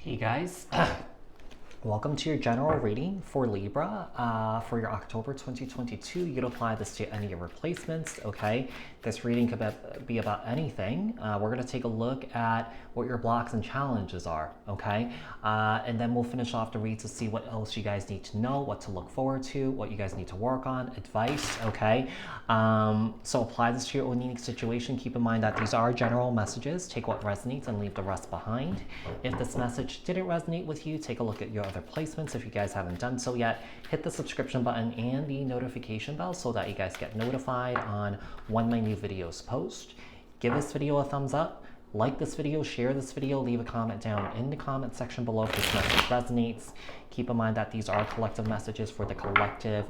Hey guys, welcome to your general reading for Libra for your October 2022. You can apply this to any of your placements, okay? This reading could be about anything. We're going to take a look at what your blocks and challenges are, okay? And then we'll finish off the read to see what else you guys need to know, what to look forward to, what you guys need to work on, advice, okay? So apply this to your own unique situation. Keep in mind that these are general messages. Take what resonates and leave the rest behind. If this message didn't resonate with you, take a look at your other placements. If you guys haven't done so yet, hit the subscription button and the notification bell so that you guys get notified on when my new videos post. Give this video a thumbs up, like this video, share this video, leave a comment down in the comment section below if this message resonates. Keep in mind that these are collective messages for the collective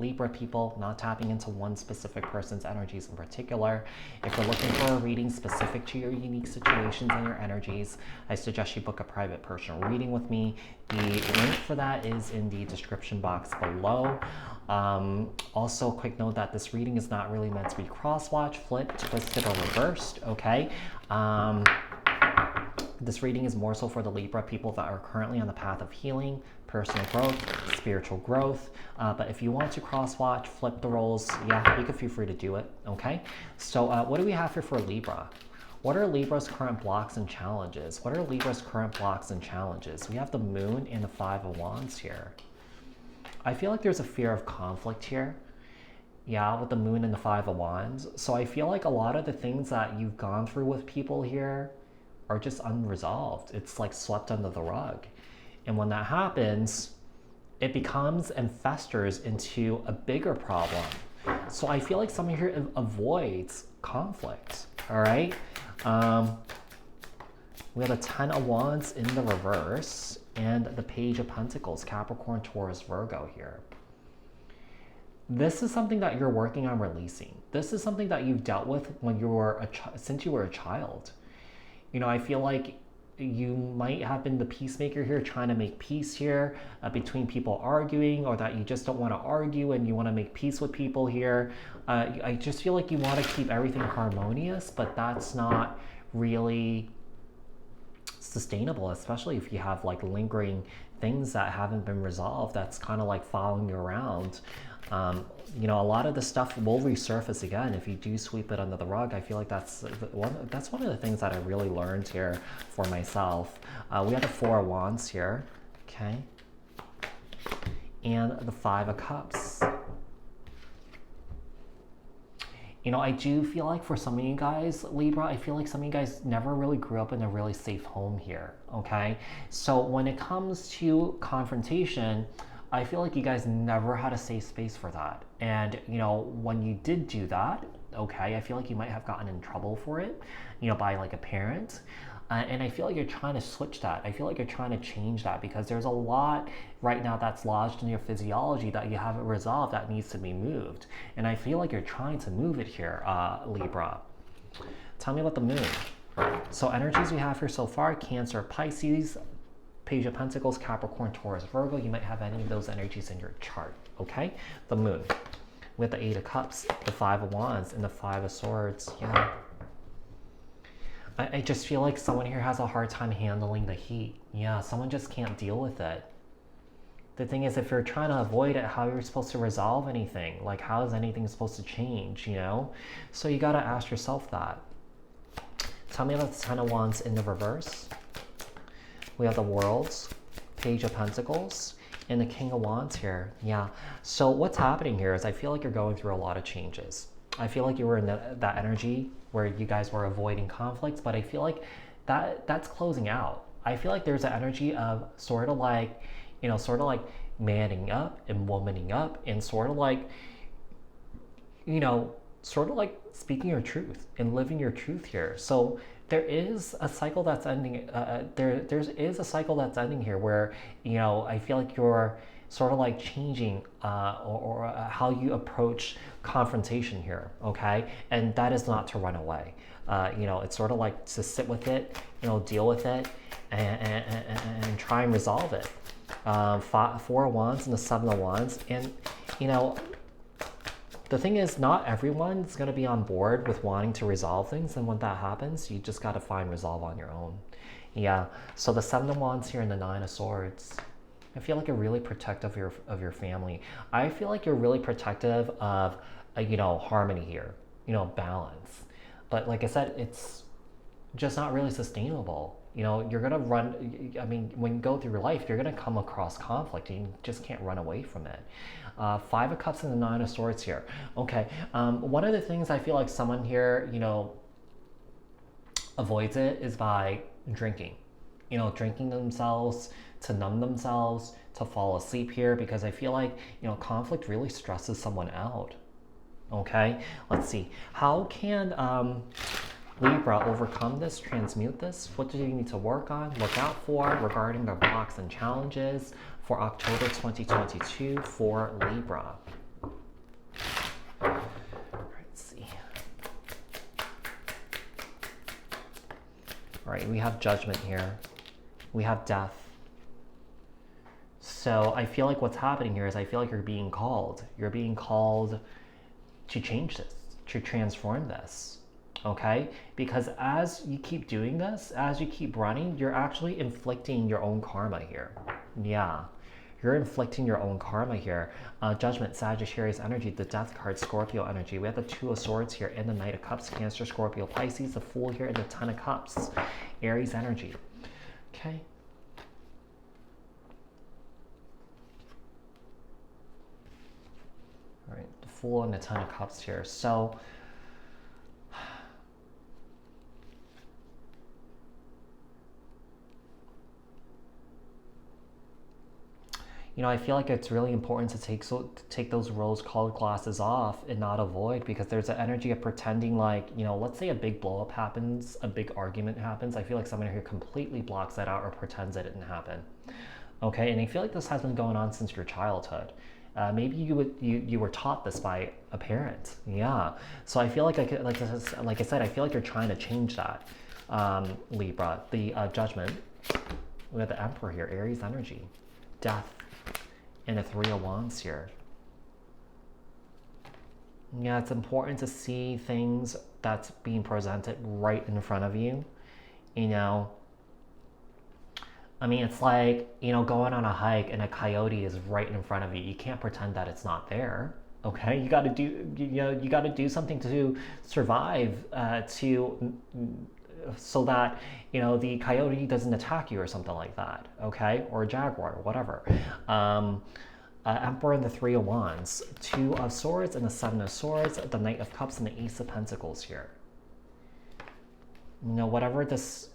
Libra people, not tapping into one specific person's energies in particular. If you're looking for a reading specific to your unique situations and your energies, I suggest you book a private personal reading with me. The link for that is in the description box below. Also, quick note that this reading is not really meant to be cross-watch, flipped, twisted, or reversed, okay? This reading is more so for the Libra people that are currently on the path of healing, personal growth, spiritual growth. But if you want to cross-watch, flip the roles, yeah, you can feel free to do it, okay? So what do we have here for Libra? What are Libra's current blocks and challenges? What are Libra's current blocks and challenges? We have the Moon and the Five of Wands here. I feel like there's a fear of conflict here. Yeah, with the Moon and the Five of Wands. So I feel like a lot of the things that you've gone through with people here are just unresolved. It's like swept under the rug. And when that happens, it becomes and festers into a bigger problem. So I feel like someone here avoids conflict, all right? We have the Ten of Wands in the reverse and the Page of Pentacles, Capricorn, Taurus, Virgo here. This is something that you're working on releasing. This is something that you've dealt with when you were since you were a child. You know, I feel like you might have been the peacemaker here, trying to make peace here between people arguing, or that you just don't want to argue and you want to make peace with people here. I just feel like you want to keep everything harmonious, but that's not really sustainable, especially if you have like lingering things that haven't been resolved that's kind of like following you around. You know, a lot of the stuff will resurface again if you do sweep it under the rug. I feel like that's one of the things that I really learned here for myself. We have the Four of Wands here, okay, and the Five of Cups. You know, I do feel like for some of you guys, Libra, I feel like some of you guys never really grew up in a really safe home here, okay? So when it comes to confrontation, I feel like you guys never had a safe space for that. And, you know, when you did do that, okay, I feel like you might have gotten in trouble for it, you know, by like a parent. And I feel like you're trying to switch that. I feel like you're trying to change that because there's a lot right now that's lodged in your physiology that you haven't resolved that needs to be moved. And I feel like you're trying to move it here, Libra. Tell me about the Moon. So energies we have here so far, Cancer, Pisces, Page of Pentacles, Capricorn, Taurus, Virgo. You might have any of those energies in your chart, okay? The Moon. With the Eight of Cups, the Five of Wands, and the Five of Swords. Yeah. I just feel like someone here has a hard time handling the heat. Yeah, someone just can't deal with it. The thing is, if you're trying to avoid it, how are you supposed to resolve anything? Like, how is anything supposed to change, you know? So you got to ask yourself that. Tell me about the Ten of Wands in the reverse. We have the Worlds, Page of Pentacles, and the King of Wands here. Yeah. So what's happening here is I feel like you're going through a lot of changes. I feel like you were in that energy where you guys were avoiding conflicts, but I feel like that's closing out. I feel like there's an energy of sort of like, you know, sort of like manning up and womaning up and sort of like, you know, sort of like speaking your truth and living your truth here. So there is a cycle that's ending. There is a cycle that's ending here where, you know, I feel like you're sort of like changing or how you approach confrontation here, okay? And that is not to run away. You know, it's sort of like to sit with it, you know, deal with it and try and resolve it. Four of Wands and the Seven of Wands. And, you know, the thing is, not everyone's going to be on board with wanting to resolve things. And when that happens, you just got to find resolve on your own. Yeah. So the Seven of Wands here and the Nine of Swords. I feel like you're really protective of your family. I feel like you're really protective of, you know, harmony here, you know, balance. But like I said, it's just not really sustainable. You know, you're gonna run. I mean, when you go through your life, you're gonna come across conflict, and you just can't run away from it. Five of Cups and the Nine of Swords here. Okay. One of the things I feel like someone here, you know, avoids it is by drinking. You know, drinking themselves to numb themselves, to fall asleep here, because I feel like, you know, conflict really stresses someone out. Okay, let's see. How can Libra overcome this, transmute this? What do you need to work on, look out for regarding the blocks and challenges for October 2022 for Libra? Let's see. All right, we have Judgment here. We have Death. So I feel like what's happening here is I feel like you're being called. You're being called to change this, to transform this, okay? Because as you keep doing this, as you keep running, you're actually inflicting your own karma here. Yeah, you're inflicting your own karma here. Judgment, Sagittarius energy, the Death card, Scorpio energy. We have the Two of Swords here and the Knight of Cups, Cancer, Scorpio, Pisces, the Fool here, and the Ten of Cups, Aries energy. Okay. All right, the Fool and the Ten of Cups here. So, you know, I feel like it's really important to take those rose-colored glasses off and not avoid, because there's an energy of pretending like, you know, let's say a big blow-up happens, a big argument happens. I feel like someone here completely blocks that out or pretends it didn't happen. Okay, and I feel like this has been going on since your childhood. Maybe you were taught this by a parent. Yeah. So I feel like like I said, I feel like you're trying to change that. Libra, the Judgment. We have the Emperor here, Aries energy, Death, and the Three of Wands here. Yeah, it's important to see things that's being presented right in front of you. You know, I mean, it's like, you know, going on a hike and a coyote is right in front of you. You can't pretend that it's not there. Okay, you got to do, you know, you got to do something to survive, so that, you know, the coyote doesn't attack you or something like that. Okay, or a jaguar, or whatever. Emperor and the Three of Wands, Two of Swords and the Seven of Swords, the Knight of Cups and the Ace of Pentacles here. You know, whatever this,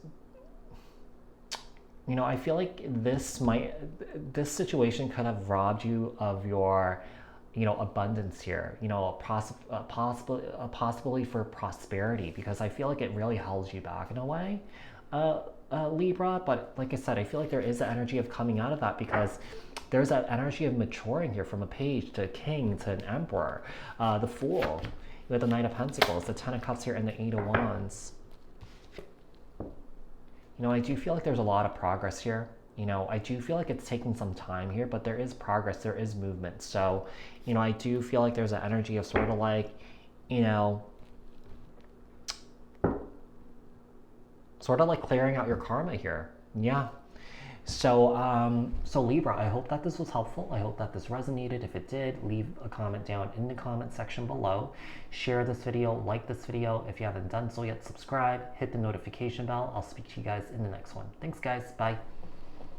you know, I feel like this situation could have robbed you of your, you know, abundance here, you know, possibly for prosperity, because I feel like it really held you back in a way, Libra. But like I said, I feel like there is an energy of coming out of that, because there's that energy of maturing here, from a page to a king to an emperor. The Fool, you have the Knight of Pentacles, the Ten of Cups here, and the Eight of Wands. You know, I do feel like there's a lot of progress here. You know, I do feel like it's taking some time here, but there is progress, there is movement. So, you know, I do feel like there's an energy of sort of like, you know, sort of like clearing out your karma here. Yeah. So, so Libra, I hope that this was helpful. I hope that this resonated. If it did, leave a comment down in the comment section below. Share this video, like this video. If you haven't done so yet, subscribe, hit the notification bell. I'll speak to you guys in the next one. Thanks, guys. Bye.